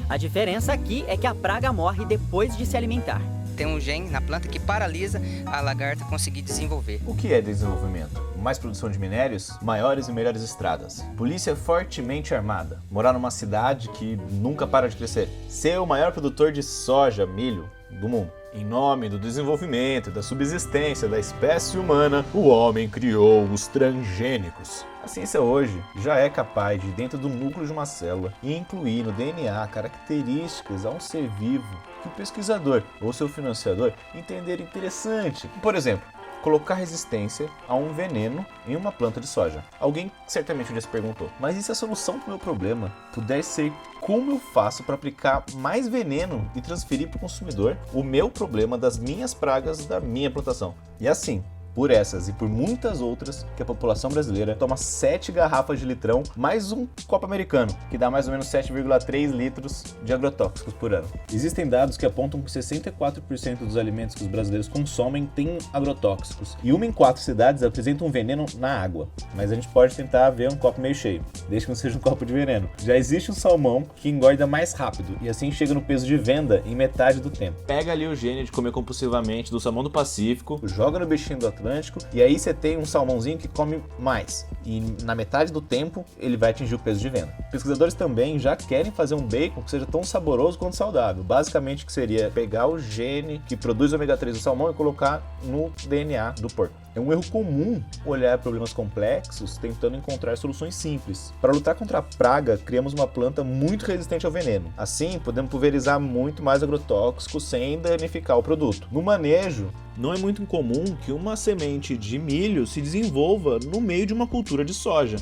A diferença aqui é que a praga morre depois de se alimentar. Tem um gene na planta que paralisa a lagarta conseguir desenvolver. O que é desenvolvimento? Mais produção de minérios, maiores e melhores estradas. Polícia fortemente armada. Morar numa cidade que nunca para de crescer. Ser o maior produtor de soja, milho do mundo. Em nome do desenvolvimento e da subsistência da espécie humana, o homem criou os transgênicos. A ciência hoje já é capaz de, dentro do núcleo de uma célula, incluir no DNA características a um ser vivo que o pesquisador ou seu financiador entender interessante. Por exemplo, colocar resistência a um veneno em uma planta de soja. Alguém certamente já se perguntou, mas e se a solução para o meu problema pudesse ser como eu faço para aplicar mais veneno e transferir para o consumidor o meu problema das minhas pragas da minha plantação? E assim, por essas e por muitas outras, que a população brasileira toma 7 garrafas de litrão, mais um copo americano, que dá mais ou menos 7,3 litros de agrotóxicos por ano. Existem dados que apontam que 64% dos alimentos que os brasileiros consomem têm agrotóxicos, e 1 em 4 cidades apresenta um veneno na água. Mas a gente pode tentar ver um copo meio cheio, desde que não seja um copo de veneno. Já existe um salmão que engorda mais rápido, e assim chega no peso de venda em metade do tempo. Pega ali o gene de comer compulsivamente do salmão do Pacífico, joga no bichinho do Atlântico, e aí você tem um salmãozinho que come mais. E na metade do tempo ele vai atingir o peso de venda. Pesquisadores também já querem fazer um bacon que seja tão saboroso quanto saudável. Basicamente que seria pegar o gene que produz ômega 3 do salmão e colocar no DNA do porco. É um erro comum olhar problemas complexos tentando encontrar soluções simples. Para lutar contra a praga, criamos uma planta muito resistente ao veneno. Assim, podemos pulverizar muito mais agrotóxicos sem danificar o produto. No manejo, não é muito incomum que uma semente de milho se desenvolva no meio de uma cultura de soja.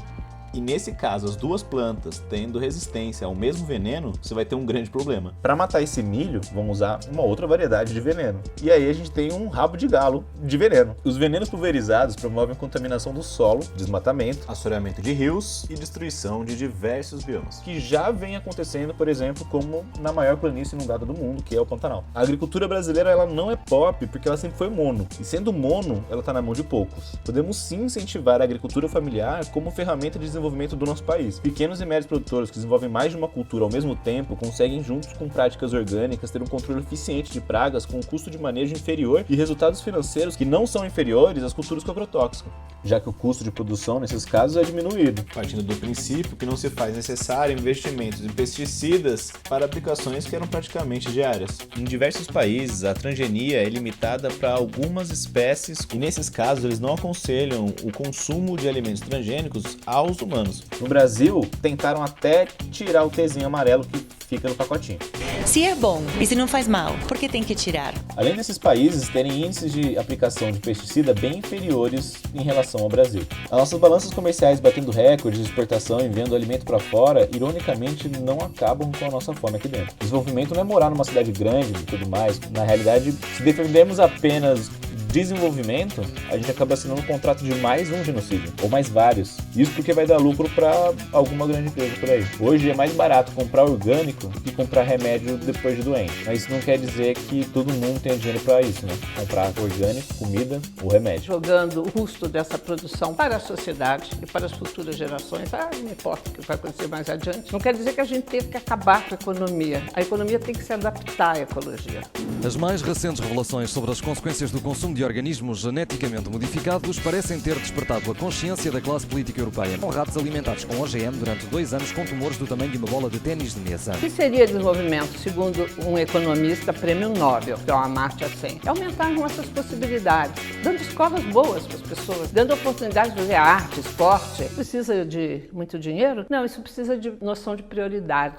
E nesse caso, as duas plantas tendo resistência ao mesmo veneno, você vai ter um grande problema. Para matar esse milho, vamos usar uma outra variedade de veneno. E aí a gente tem um rabo de galo de veneno. Os venenos pulverizados promovem a contaminação do solo, desmatamento, assoreamento de rios e destruição de diversos biomas. Que já vem acontecendo, por exemplo, como na maior planície inundada do mundo, que é o Pantanal. A agricultura brasileira ela não é pop porque ela sempre foi mono. E sendo mono, ela está na mão de poucos. Podemos sim incentivar a agricultura familiar como ferramenta de desenvolvimento do nosso país. Pequenos e médios produtores que desenvolvem mais de uma cultura ao mesmo tempo conseguem, juntos com práticas orgânicas, ter um controle eficiente de pragas com um custo de manejo inferior e resultados financeiros que não são inferiores às culturas com agrotóxico, já que o custo de produção nesses casos é diminuído. Partindo do princípio que não se faz necessário investimentos em pesticidas para aplicações que eram praticamente diárias. Em diversos países, a transgenia é limitada para algumas espécies e nesses casos eles não aconselham o consumo de alimentos transgênicos aos humanos. No Brasil, tentaram até tirar o Tzinho amarelo que fica no pacotinho. Se é bom e se não faz mal, por que tem que tirar? Além desses países terem índices de aplicação de pesticida bem inferiores em relação ao Brasil. As nossas balanças comerciais batendo recordes de exportação e enviando alimento para fora, ironicamente, não acabam com a nossa fome aqui dentro. Desenvolvimento não é morar numa cidade grande e tudo mais. Na realidade, se defendermos apenas desenvolvimento, a gente acaba assinando um contrato de mais um genocídio, ou mais vários. Isso porque vai dar lucro para alguma grande empresa por aí. Hoje é mais barato comprar orgânico que comprar remédio depois de doente. Mas isso não quer dizer que todo mundo tenha dinheiro para isso, né? Comprar orgânico, comida ou remédio. Jogando o custo dessa produção para a sociedade e para as futuras gerações, não importa o que vai acontecer mais adiante. Não quer dizer que a gente teve que acabar com a economia. A economia tem que se adaptar à ecologia. As mais recentes revelações sobre as consequências do consumo de organismos geneticamente modificados parecem ter despertado a consciência da classe política europeia, com ratos alimentados com OGM durante 2 anos com tumores do tamanho de uma bola de ténis de mesa. O que seria desenvolvimento, segundo um economista prêmio Nobel, que é o Amartya Sen? É aumentar nossas possibilidades, dando escolas boas para as pessoas, dando oportunidade de fazer arte, esporte. Precisa de muito dinheiro? Não, isso precisa de noção de prioridade.